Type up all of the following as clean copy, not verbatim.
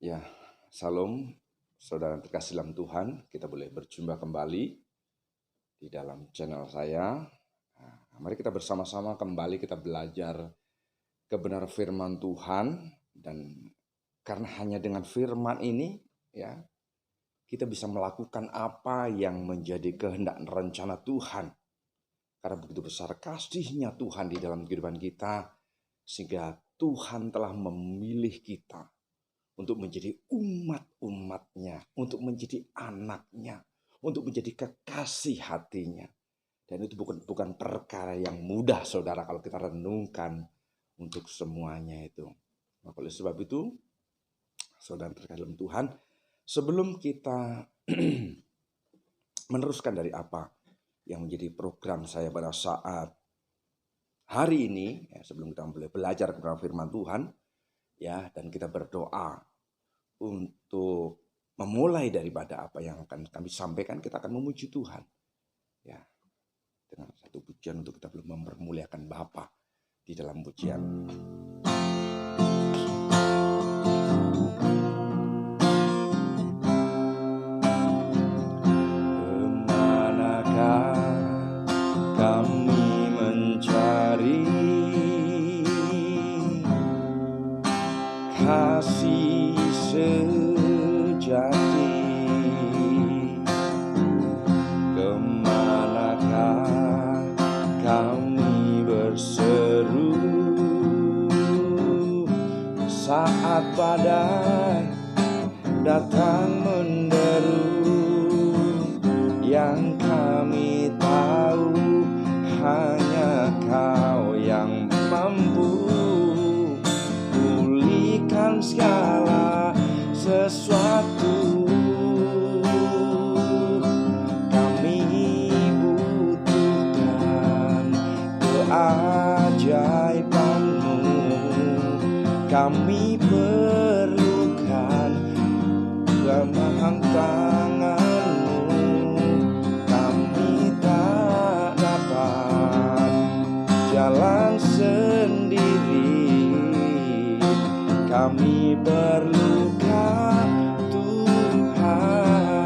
Ya, salam saudara terkasih dalam Tuhan. Kita boleh berjumpa kembali di dalam channel saya. Nah, mari kita bersama-sama kembali kita belajar kebenaran firman Tuhan, dan karena hanya dengan firman ini ya kita bisa melakukan apa yang menjadi kehendak rencana Tuhan. Karena begitu besar kasih-Nya Tuhan di dalam kehidupan kita, sehingga Tuhan telah memilih kita untuk menjadi umat-umatnya, untuk menjadi anaknya, untuk menjadi kekasih hatinya. Dan itu bukan perkara yang mudah, saudara, kalau kita renungkan untuk semuanya itu. Maka oleh sebab itu, saudara terkasih dalam Tuhan, sebelum kita meneruskan dari apa yang menjadi program saya pada saat hari ini, ya, sebelum kita boleh belajar tentang firman Tuhan, ya, dan kita berdoa untuk memulai daripada apa yang akan kami sampaikan, kita akan memuji Tuhan. Ya, dengan satu pujian untuk kita belum mempermuliakan Bapa di dalam pujian. Kemanakah kami mencari kasih sejati? Kemanakah kami berseru saat badai datang menderu? Yang kami tahu hanya Kau yang mampu pulihkan segala sesuatu. Kami butuhkan keajaiban-Mu, kami perlukan kemahan tangan-Mu. Kami tak dapat jalan sendiri, kami perlukan Tuhan.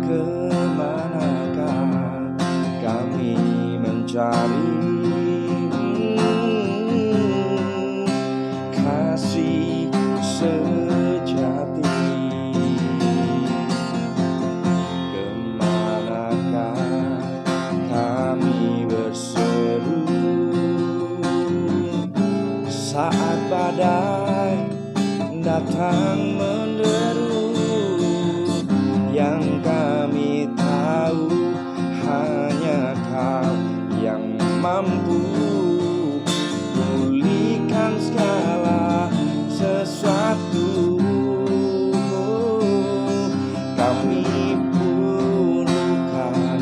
Kemanakah kami mencari kasih sejati? Kemanakah kami berseru saat badai datang menderu? Yang kami tahu hanya Kau yang mampu pulihkan segala sesuatu. Kami perlukan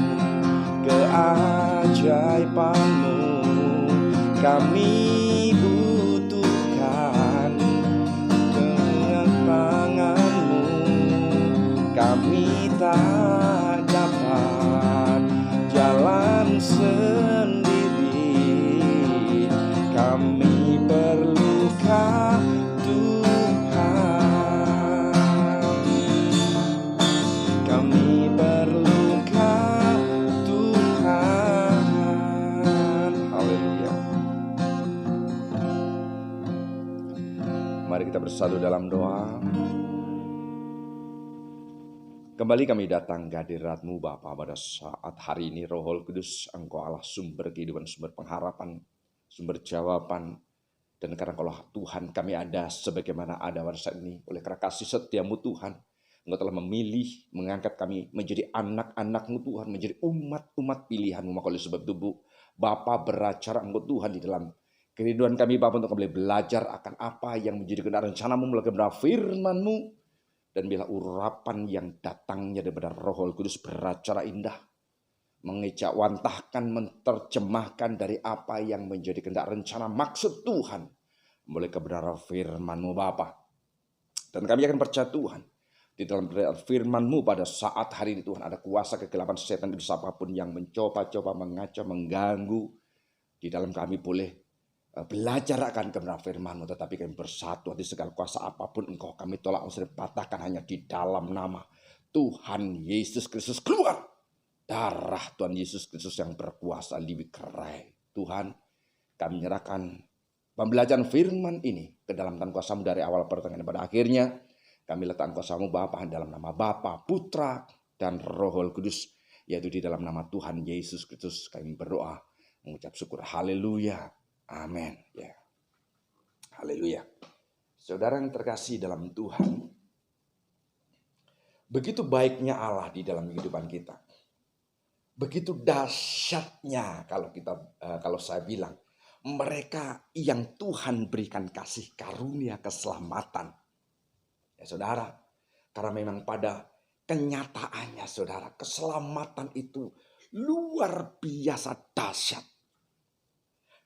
keajaiban-Mu, kami butuhkan tangan-Mu. Kami tak dapat jalan sendiri, kami perlukan Tuhan. Kami perlukan Tuhan. Haleluya. Mari kita bersatu dalam doa. Kembali kami datang ke hadirat-Mu Bapa pada saat hari ini. Roh Kudus, Engkau Allah sumber kehidupan, sumber pengharapan, sumber jawaban. Dan karena Engkau Tuhan, kami ada sebagaimana ada pada saat ini. Oleh karena kasih setia-Mu Tuhan, Engkau telah memilih, mengangkat kami menjadi anak-anak-Mu Tuhan, menjadi umat-umat pilihan-Mu. Maka oleh sebab itu Bapa beracara Engkau Tuhan di dalam kehidupan kami Bapa, untuk kembali belajar akan apa yang menjadi kehendak rencana-Mu melalui kebenaran firman-Mu. Dan bila urapan yang datangnya daripada Roh Kudus beracara indah, mengejawantahkan, menerjemahkan dari apa yang menjadi kehendak rencana maksud Tuhan melalui kebenaran firman-Mu Bapa. Dan kami akan percaya Tuhan, di dalam firman-Mu pada saat hari ini Tuhan, ada kuasa kegelapan setan iblis apapun yang mencoba-coba mengacau, mengganggu Di dalam kami boleh belajar akan kebenaran firman-Mu, tetapi kami bersatu di segala kuasa apapun Engkau kami tolak usir patahkan hanya di dalam nama Tuhan Yesus Kristus. Keluar darah Tuhan Yesus Kristus yang berkuasa lebih kerai. Tuhan, kami menyerahkan pembelajaran firman ini ke dalam tangan kuasa-Mu dari awal pertengahan pada akhirnya. Kami letakkan kuasa-Mu Bapa dalam nama Bapa, Putra, dan Roh Kudus, yaitu di dalam nama Tuhan Yesus Kristus kami berdoa, mengucap syukur. Haleluya. Amin. Ya. Haleluya. Saudara yang terkasih dalam Tuhan, begitu baiknya Allah di dalam kehidupan kita. Begitu dahsyatnya kalau saya bilang, mereka yang Tuhan berikan kasih karunia keselamatan. Ya saudara, karena memang pada kenyataannya saudara, keselamatan itu luar biasa dahsyat.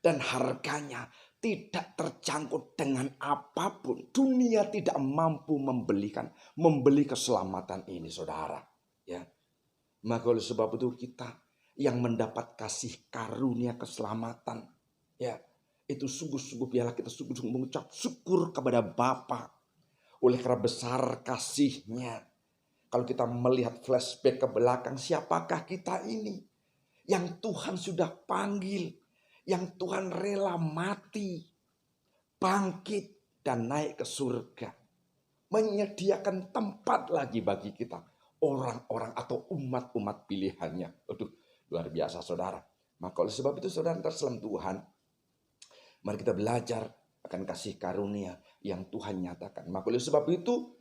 Dan harganya tidak terjangkau dengan apapun. Dunia tidak mampu membeli keselamatan ini saudara. Ya. Maka oleh sebab itu kita yang mendapat kasih karunia keselamatan. Ya, itu sungguh-sungguh biarlah kita sungguh-sungguh mengucap syukur kepada Bapa. Oleh karena besar kasih-Nya. Kalau kita melihat flashback ke belakang, siapakah kita ini? Yang Tuhan sudah panggil. Yang Tuhan rela mati, bangkit, dan naik ke surga. Menyediakan tempat lagi bagi kita. Orang-orang atau umat-umat pilihannya. Aduh, luar biasa saudara. Maka oleh sebab itu saudara dalam Tuhan, mari kita belajar akan kasih karunia yang Tuhan nyatakan. Maka oleh sebab itu,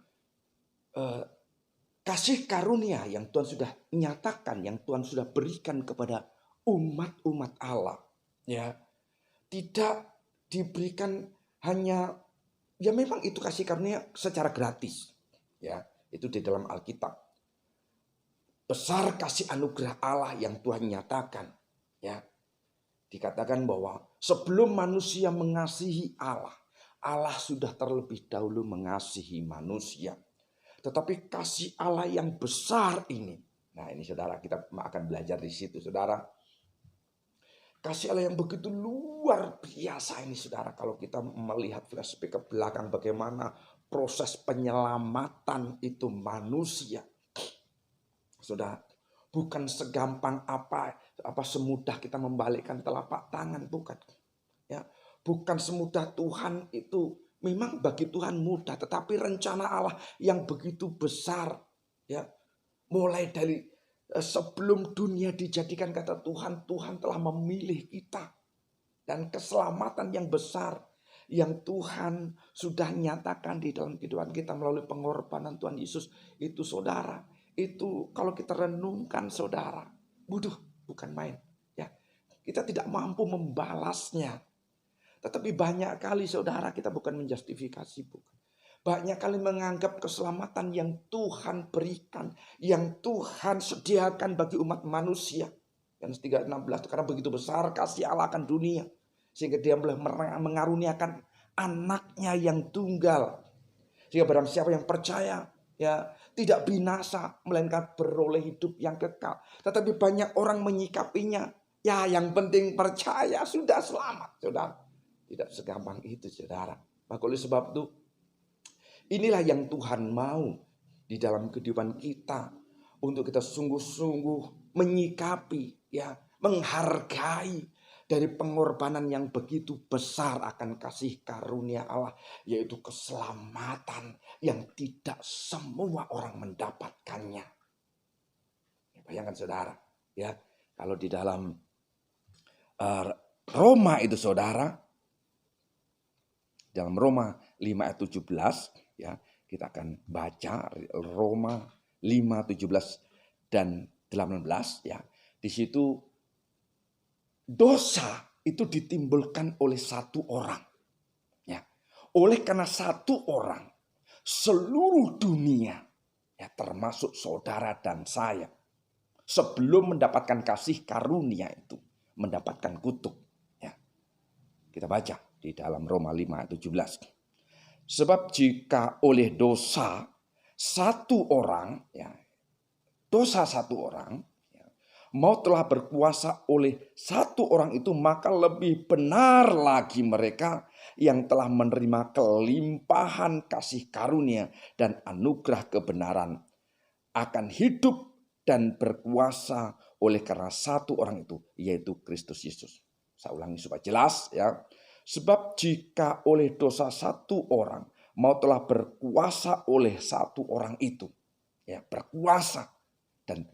kasih karunia yang Tuhan sudah nyatakan, yang Tuhan sudah berikan kepada umat-umat Allah. Ya, tidak diberikan hanya, ya memang itu kasih karunia secara gratis. Ya, itu di dalam Alkitab. Besar kasih anugerah Allah yang Tuhan nyatakan. Ya, dikatakan bahwa sebelum manusia mengasihi Allah, Allah sudah terlebih dahulu mengasihi manusia. Tetapi kasih Allah yang besar ini, nah ini saudara kita akan belajar di situ saudara. Kasih Allah yang begitu luar biasa ini saudara. Kalau kita melihat flashback ke belakang bagaimana proses penyelamatan itu manusia. Saudara, bukan segampang apa semudah kita membalikkan telapak tangan, bukan. Ya, bukan semudah Tuhan itu, memang bagi Tuhan mudah, tetapi rencana Allah yang begitu besar, ya, mulai dari sebelum dunia dijadikan kata Tuhan, Tuhan telah memilih kita. Dan keselamatan yang besar yang Tuhan sudah nyatakan di dalam kehidupan kita melalui pengorbanan Tuhan Yesus itu saudara. Itu kalau kita renungkan saudara, bukan main. Ya, kita tidak mampu membalasnya. Tetapi banyak kali saudara kita bukan menjustifikasi, bukan. Banyak kali menganggap keselamatan yang Tuhan berikan, yang Tuhan sediakan bagi umat manusia. Yohanes 3:16, karena begitu besar kasih Allah akan dunia, sehingga Dia mengaruniakan anaknya yang tunggal. Sehingga barang siapa yang percaya, ya tidak binasa, melainkan beroleh hidup yang kekal. Tetapi banyak orang menyikapinya, ya yang penting percaya sudah selamat, saudara. Tidak segampang itu, saudara. Maka oleh sebab itu, inilah yang Tuhan mau di dalam kehidupan kita. Untuk kita sungguh-sungguh menyikapi, ya, menghargai dari pengorbanan yang begitu besar akan kasih karunia Allah. Yaitu keselamatan yang tidak semua orang mendapatkannya. Bayangkan saudara, ya, kalau di dalam Roma itu saudara, dalam Roma 5 ayat 17, ya, kita akan baca Roma 5, 17 dan 18, ya. Di situ dosa itu ditimbulkan oleh satu orang. Ya. Oleh karena satu orang, seluruh dunia, ya, termasuk saudara dan saya, sebelum mendapatkan kasih karunia itu, mendapatkan kutuk. Ya. Kita baca di dalam Roma 5 ayat 17. Sebab jika oleh dosa satu orang, ya, dosa satu orang, ya, maut telah berkuasa oleh satu orang itu, maka lebih benar lagi mereka yang telah menerima kelimpahan kasih karunia dan anugerah kebenaran akan hidup dan berkuasa oleh karena satu orang itu, yaitu Kristus Yesus. Saya ulangi supaya jelas ya. Sebab jika oleh dosa satu orang, maut telah berkuasa oleh satu orang itu. Ya, berkuasa dan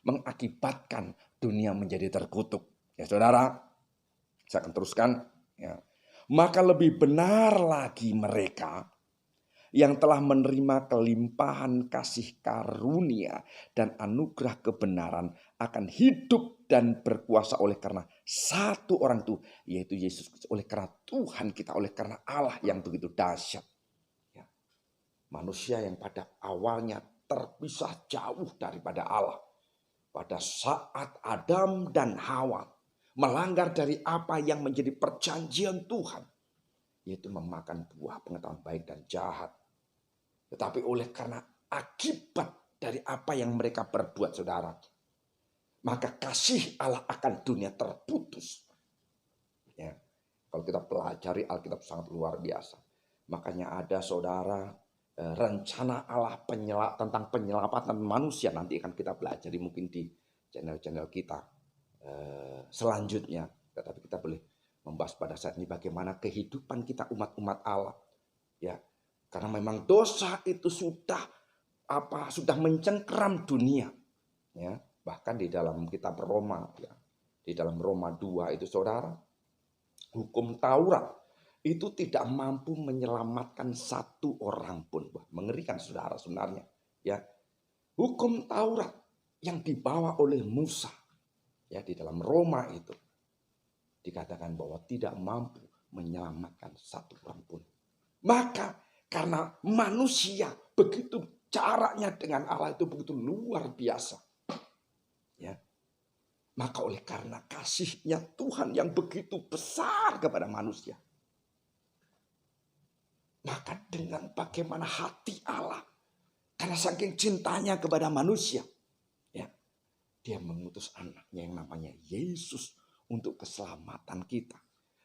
mengakibatkan dunia menjadi terkutuk. Ya saudara, saya akan teruskan. Ya. Maka lebih benar lagi mereka yang telah menerima kelimpahan kasih karunia dan anugerah kebenaran akan hidup dan berkuasa oleh karena satu orang itu, yaitu Yesus Kristus. Oleh karena Tuhan kita, oleh karena Allah yang begitu dahsyat. Ya. Manusia yang pada awalnya terpisah jauh daripada Allah. Pada saat Adam dan Hawa melanggar dari apa yang menjadi perjanjian Tuhan, yaitu memakan buah pengetahuan baik dan jahat. Tetapi oleh karena akibat dari apa yang mereka perbuat, saudara, maka kasih Allah akan dunia terputus. Ya. Kalau kita pelajari Alkitab sangat luar biasa. Makanya ada saudara rencana Allah tentang penyelamatan manusia. Nanti akan kita pelajari mungkin di channel-channel kita selanjutnya. Tetapi kita boleh membahas pada saat ini bagaimana kehidupan kita umat-umat Allah. Ya. Karena memang dosa itu sudah mencengkeram dunia. Ya, bahkan di dalam kitab Roma, ya, di dalam Roma 2 itu saudara, hukum Taurat itu tidak mampu menyelamatkan satu orang pun. Wah, mengerikan saudara sebenarnya. Ya, hukum Taurat yang dibawa oleh Musa, ya, di dalam Roma itu dikatakan bahwa tidak mampu menyelamatkan satu orang pun. Maka karena manusia begitu jaraknya dengan Allah itu begitu luar biasa. Ya. Maka oleh karena kasihnya Tuhan yang begitu besar kepada manusia. Maka dengan bagaimana hati Allah. Karena saking cintanya kepada manusia. Ya, dia mengutus anaknya yang namanya Yesus untuk keselamatan kita.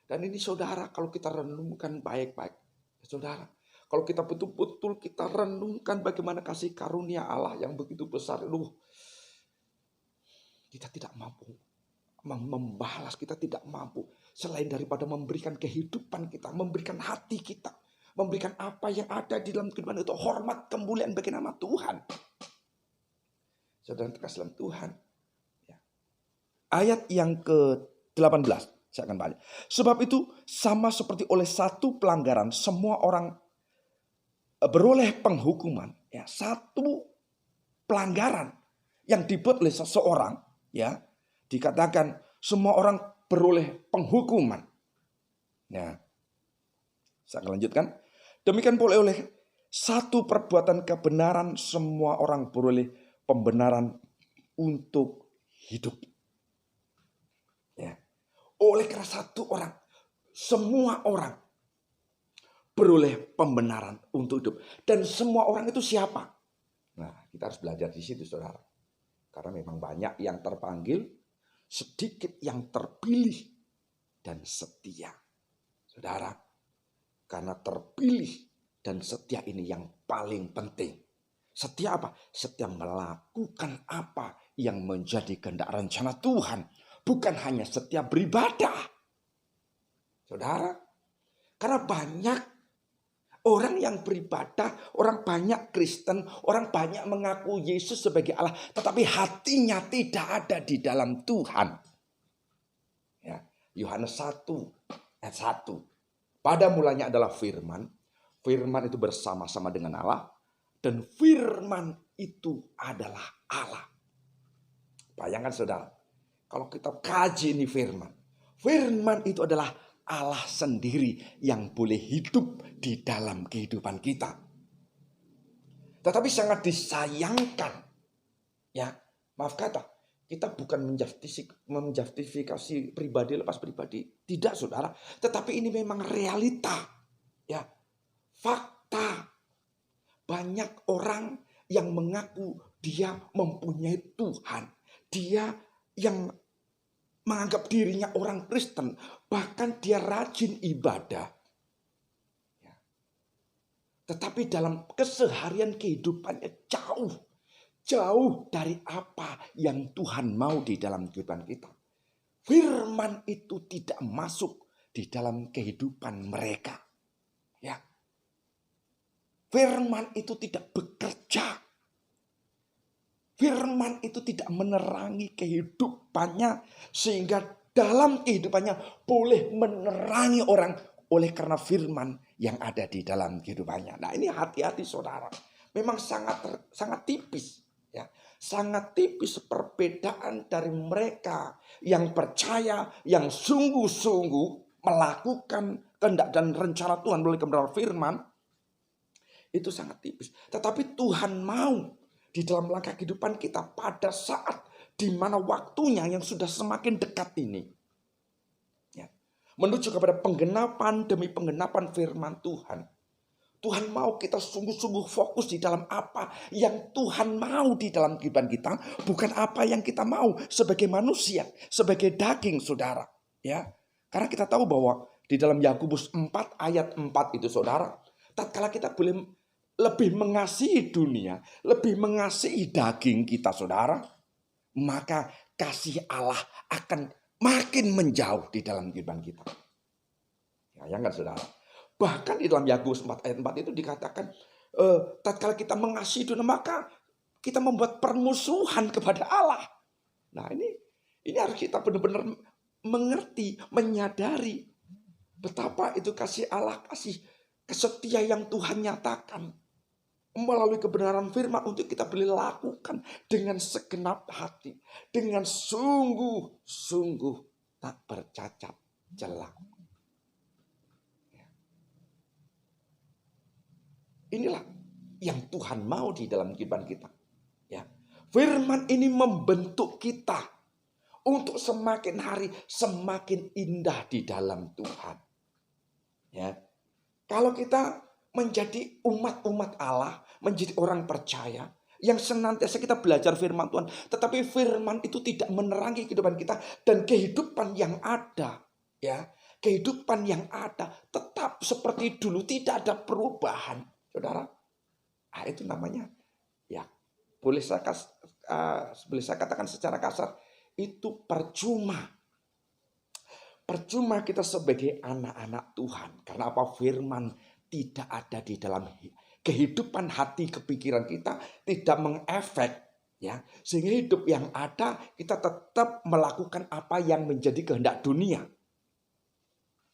Dan ini saudara, kalau kita renungkan baik-baik. Saudara, kalau kita betul-betul kita renungkan bagaimana kasih karunia Allah yang begitu besar. Kita tidak mampu membalas, kita tidak mampu. Selain daripada memberikan kehidupan kita, memberikan hati kita. Memberikan apa yang ada di dalam kehidupan itu. Hormat, kemuliaan bagi nama Tuhan. Saudara terkasih dalam Tuhan. Ya. Ayat yang ke-18. Saya akan balik. Sebab itu sama seperti oleh satu pelanggaran semua orang beroleh penghukuman. Ya, satu pelanggaran yang dibuat oleh seseorang, ya, dikatakan semua orang beroleh penghukuman. Ya, saya akan lanjutkan. Demikian pula oleh satu perbuatan kebenaran semua orang beroleh pembenaran untuk hidup. Ya. Oleh karena satu orang, semua orang beroleh pembenaran untuk hidup. Dan semua orang itu siapa? Nah, kita harus belajar di situ, saudara. Karena memang banyak yang terpanggil, sedikit yang terpilih dan setia. Saudara, karena terpilih dan setia ini yang paling penting. Setia apa? Setia melakukan apa yang menjadi kehendak rencana Tuhan. Bukan hanya setia beribadah. Saudara, karena banyak orang yang beribadah, orang banyak Kristen, orang banyak mengaku Yesus sebagai Allah. Tetapi hatinya tidak ada di dalam Tuhan. Ya, Yohanes 1 ayat 1. Pada mulanya adalah firman. Firman itu bersama-sama dengan Allah. Dan firman itu adalah Allah. Bayangkan saudara. Kalau kita kaji ini firman. Firman itu adalah Allah sendiri yang boleh hidup di dalam kehidupan kita. Tetapi sangat disayangkan. Ya, maaf kata. Kita bukan menjustifikasi pribadi lepas pribadi. Tidak saudara. Tetapi ini memang realita. Ya, fakta. Banyak orang yang mengaku dia mempunyai Tuhan. dia yang menganggap dirinya orang Kristen, bahkan dia rajin ibadah. Tetapi dalam keseharian kehidupannya jauh dari apa yang Tuhan mau di dalam kehidupan kita. Firman itu tidak masuk di dalam kehidupan mereka. Ya. Firman itu tidak bekerja. Firman itu tidak menerangi kehidupannya sehingga dalam kehidupannya boleh menerangi orang oleh karena firman yang ada di dalam kehidupannya. Nah, ini hati-hati saudara. Memang sangat tipis, ya. Sangat tipis perbedaan dari mereka yang percaya, yang sungguh-sungguh melakukan kehendak dan rencana Tuhan melalui kebenaran firman. Itu sangat tipis. Tetapi Tuhan mau di dalam langkah kehidupan kita pada saat di mana waktunya yang sudah semakin dekat ini. Ya. Menuju kepada penggenapan demi penggenapan firman Tuhan. Tuhan mau kita sungguh-sungguh fokus di dalam apa yang Tuhan mau di dalam kehidupan kita. Bukan apa yang kita mau sebagai manusia, sebagai daging saudara. Ya. Karena kita tahu bahwa di dalam Yakobus 4 ayat 4 itu saudara. Tatkala kita boleh lebih mengasihi dunia, lebih mengasihi daging kita saudara, maka kasih Allah akan makin menjauh di dalam kehidupan kita. Ya kan saudara? Bahkan di dalam Yakobus 4 ayat 4 itu dikatakan, tatkala kita mengasihi dunia, maka kita membuat permusuhan kepada Allah. Nah ini harus kita benar-benar mengerti, menyadari betapa itu kasih Allah, kasih kesetia yang Tuhan nyatakan melalui kebenaran firman untuk kita boleh lakukan dengan segenap hati, dengan sungguh-sungguh tak bercacat celah. Inilah yang Tuhan mau di dalam kehidupan kita. Ya. Firman ini membentuk kita untuk semakin hari semakin indah di dalam Tuhan. Ya. Kalau kita menjadi umat-umat Allah, menjadi orang percaya, yang senantiasa kita belajar firman Tuhan, tetapi firman itu tidak menerangi kehidupan kita dan kehidupan yang ada, ya, kehidupan yang ada tetap seperti dulu, tidak ada perubahan, saudara. Itu namanya, ya, boleh saya katakan secara kasar, itu percuma. Percuma kita sebagai anak-anak Tuhan, karena apa? Firman tidak ada di dalam kehidupan hati kepikiran kita, tidak mengefek, ya, sehingga hidup yang ada kita tetap melakukan apa yang menjadi kehendak dunia.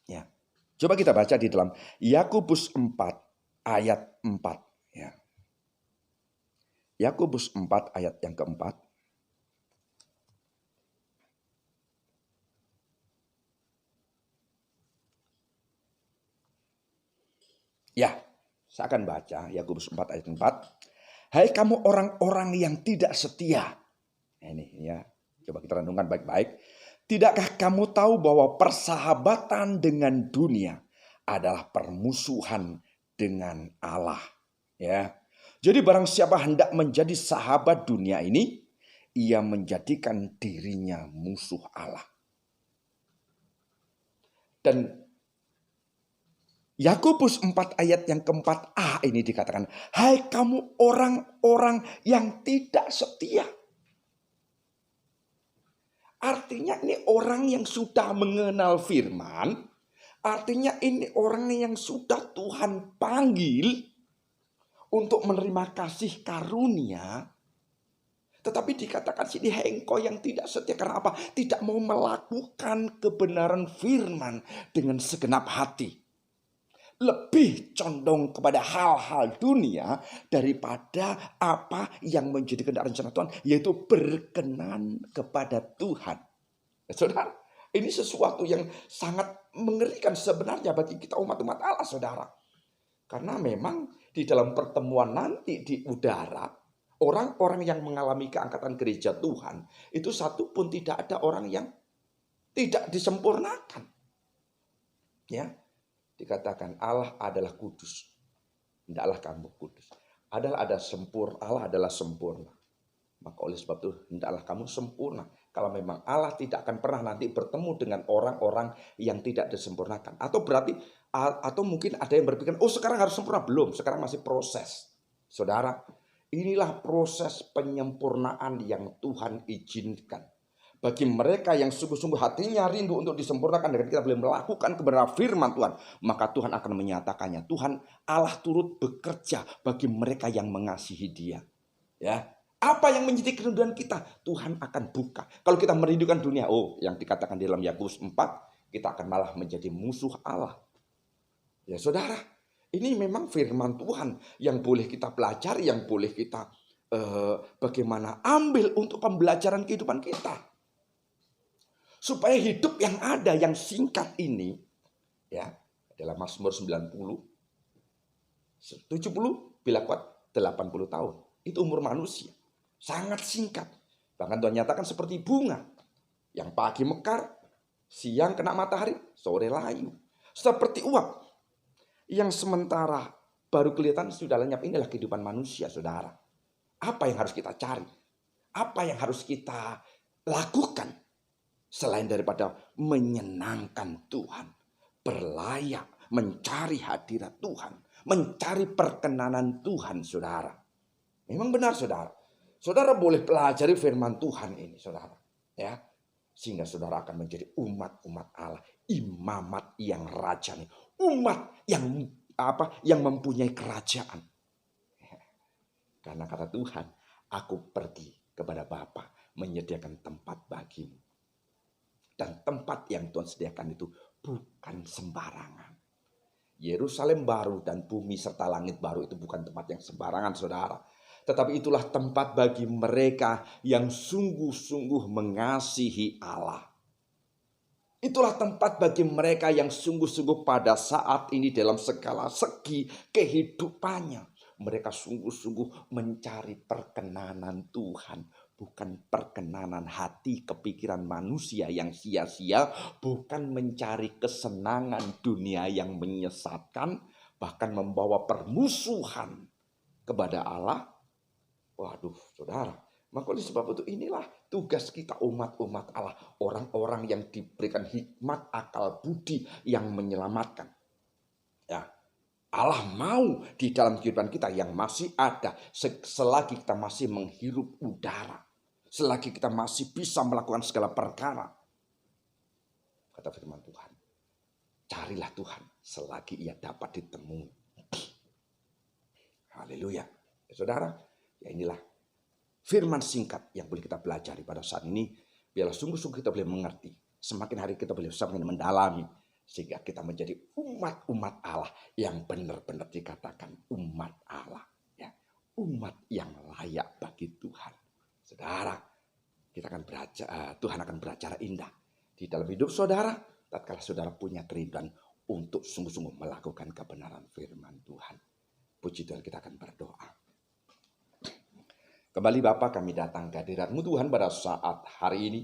Ya. Coba kita baca di dalam Yakobus 4 ayat 4, ya. Yakobus 4 ayat yang keempat. Ya, saya akan baca Yakobus 4 ayat 4. Hai kamu orang-orang yang tidak setia. Ini ya, coba kita renungkan baik-baik. Tidakkah kamu tahu bahwa persahabatan dengan dunia adalah permusuhan dengan Allah? Ya. Jadi barang siapa hendak menjadi sahabat dunia ini, ia menjadikan dirinya musuh Allah. Dan Yakobus 4 ayat yang keempat A ini dikatakan, hai kamu orang-orang yang tidak setia. Artinya ini orang yang sudah mengenal firman, artinya ini orang yang sudah Tuhan panggil untuk menerima kasih karunia. Tetapi dikatakan sini, hai engkau yang tidak setia, karena apa? Tidak mau melakukan kebenaran firman dengan segenap hati. Lebih condong kepada hal-hal dunia daripada apa yang menjadi kehendak rencana Tuhan, yaitu berkenan kepada Tuhan. Saudara, ini sesuatu yang sangat mengerikan sebenarnya bagi kita umat-umat Allah, saudara. Karena memang di dalam pertemuan nanti di udara, orang-orang yang mengalami keangkatan gereja Tuhan, itu satu pun tidak ada orang yang tidak disempurnakan. Ya. Dikatakan Allah adalah kudus. Tidaklah kamu kudus. Allah adalah sempurna. Maka oleh sebab itu hendaklah kamu sempurna. Kalau memang Allah tidak akan pernah nanti bertemu dengan orang-orang yang tidak disempurnakan. Atau mungkin ada yang berpikir, oh sekarang harus sempurna. Belum, sekarang masih proses. Saudara, inilah proses penyempurnaan yang Tuhan izinkan. Bagi mereka yang sungguh-sungguh hatinya rindu untuk disempurnakan dengan kita boleh melakukan kebenaran firman Tuhan, maka Tuhan akan menyatakannya. Tuhan Allah turut bekerja bagi mereka yang mengasihi Dia. Ya, apa yang menjadi kerinduan kita, Tuhan akan buka. Kalau kita merindukan dunia, yang dikatakan di dalam Yakobus 4, kita akan malah menjadi musuh Allah. Ya saudara, ini memang firman Tuhan yang boleh kita pelajari, yang boleh kita bagaimana ambil untuk pembelajaran kehidupan kita. Supaya hidup yang ada, yang singkat ini, ya, dalam Mazmur 90, 70, bila kuat 80 tahun. Itu umur manusia. Sangat singkat. Bahkan Tuhan nyatakan seperti bunga. Yang pagi mekar, siang kena matahari, sore layu. Seperti uap. Yang sementara baru kelihatan sudah lenyap. Inilah kehidupan manusia, saudara. Apa yang harus kita cari? Apa yang harus kita lakukan? Selain daripada menyenangkan Tuhan, berlayak, mencari hadirat Tuhan, mencari perkenanan Tuhan, saudara. Memang benar, saudara. Saudara boleh pelajari firman Tuhan ini, saudara. Ya, sehingga saudara akan menjadi umat-umat Allah, imamat yang rajani, umat yang mempunyai kerajaan. Karena kata Tuhan, aku pergi kepada Bapa menyediakan tempat bagimu. Dan tempat yang Tuhan sediakan itu bukan sembarangan. Yerusalem baru dan bumi serta langit baru itu bukan tempat yang sembarangan, saudara. Tetapi itulah tempat bagi mereka yang sungguh-sungguh mengasihi Allah. Itulah tempat bagi mereka yang sungguh-sungguh pada saat ini dalam segala segi kehidupannya. Mereka sungguh-sungguh mencari perkenanan Tuhan. Bukan perkenanan hati kepikiran manusia yang sia-sia. Bukan mencari kesenangan dunia yang menyesatkan. Bahkan membawa permusuhan kepada Allah. Waduh, saudara. Maka oleh sebab itu inilah tugas kita umat-umat Allah. Orang-orang yang diberikan hikmat akal budi yang menyelamatkan. Ya, Allah mau di dalam kehidupan kita yang masih ada. Selagi kita masih menghirup udara. Selagi kita masih bisa melakukan segala perkara. Kata firman Tuhan. Carilah Tuhan selagi ia dapat ditemui. Haleluya. Ya, saudara, ya inilah firman singkat yang boleh kita pelajari pada saat ini. Biarlah sungguh-sungguh kita boleh mengerti. Semakin hari kita boleh semakin mendalami. Sehingga kita menjadi umat-umat Allah yang benar-benar dikatakan umat Allah. Ya, umat yang layak bagi Tuhan. Saudara, Tuhan akan beracara indah di dalam hidup saudara. Tatkala saudara punya kerinduan untuk sungguh-sungguh melakukan kebenaran firman Tuhan. Puji Tuhan, kita akan berdoa. Kembali Bapa, kami datang ke hadirat-Mu Tuhan pada saat hari ini.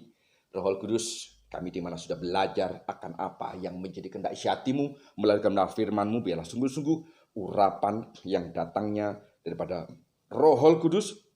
Roh Kudus, kami di mana sudah belajar akan apa yang menjadi kehendak hati-Mu melalui kebenaran firman-Mu. Biarlah sungguh-sungguh urapan yang datangnya daripada Roh Kudus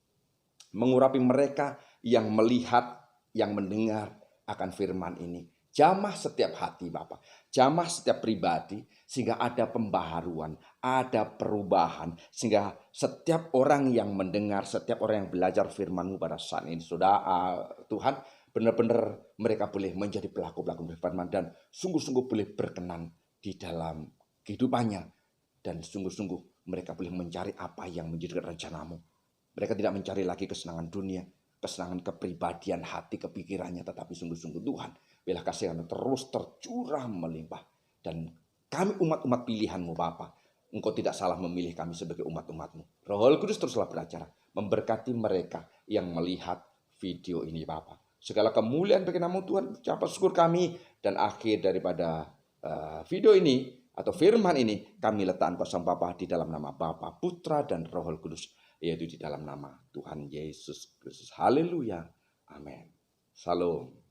mengurapi mereka yang melihat, yang mendengar akan firman ini. Jamah setiap hati Bapak, jamah setiap pribadi, sehingga ada pembaharuan, ada perubahan, sehingga setiap orang yang mendengar, setiap orang yang belajar firman-Mu pada saat ini, Tuhan, benar-benar mereka boleh menjadi pelaku-pelaku firman dan sungguh-sungguh boleh berkenan di dalam kehidupannya, dan sungguh-sungguh mereka boleh mencari apa yang menjadi rencana-Mu. Mereka tidak mencari lagi kesenangan dunia, kesenangan kepribadian hati, kepikirannya, tetapi sungguh-sungguh Tuhan, biarlah kasih-Mu terus tercurah melimpah. Dan kami umat-umat pilihan-Mu Bapa, Engkau tidak salah memilih kami sebagai umat-umat-Mu. Roh Kudus teruslah beracara, memberkati mereka yang melihat video ini Bapa. Segala kemuliaan bagi nama Tuhan, ucapan syukur kami. Dan akhir daripada video ini atau firman ini, kami letakkan kosong Bapa di dalam nama Bapa, Putra dan Roh Kudus, yaitu di dalam nama Tuhan Yesus Kristus. Haleluya. Amin. Salam.